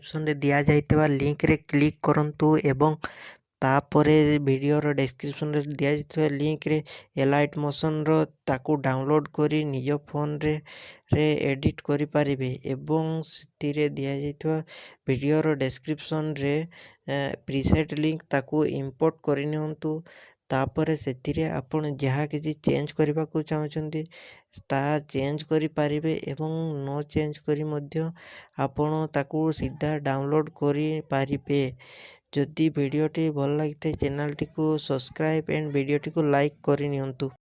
ଡେସ୍କ୍ରିପ୍ସନରେ ଦିଆଯାଇଥିବା ଲିଙ୍କରେ କ୍ଲିକ୍ କରନ୍ତୁ ଏବଂ ତାପରେ ଭିଡ଼ିଓର ଡେସ୍କ୍ରିପ୍ସନରେ ଦିଆଯାଇଥିବା ଲିଙ୍କରେ ଏଲାଇଟ୍ ମୋସନ୍ର ତାକୁ ଡାଉନଲୋଡ଼୍ କରି ନିଜ ଫୋନରେ ଏଡ଼ିଟ୍ କରିପାରିବେ ଏବଂ ସେଥିରେ ଦିଆଯାଇଥିବା ଭିଡ଼ିଓର ଡେସ୍କ୍ରିପ୍ସନରେ ପ୍ରିସେଟ୍ ଲିଙ୍କ ତାକୁ ଇମ୍ପୋର୍ଟ କରିନିଅନ୍ତୁ। ତାପରେ ସେଥିରେ ଆପଣ ଯାହା କିଛି ଚେଞ୍ଜ କରିବାକୁ ଚାହୁଁଛନ୍ତି ତାହା ଚେଞ୍ଜ କରିପାରିବେ ଏବଂ ନ ଚେଞ୍ଜ କରି ମଧ୍ୟ ଆପଣ ତାକୁ ସିଧା ଡାଉନଲୋଡ଼୍ କରିପାରିବେ। ଯଦି ଭିଡ଼ିଓଟି ଭଲ ଲାଗିଥାଏ ଚ୍ୟାନେଲଟିକୁ ସବସ୍କ୍ରାଇବ୍ ଏଣ୍ଡ ଭିଡ଼ିଓଟିକୁ ଲାଇକ୍ କରିନିଅନ୍ତୁ।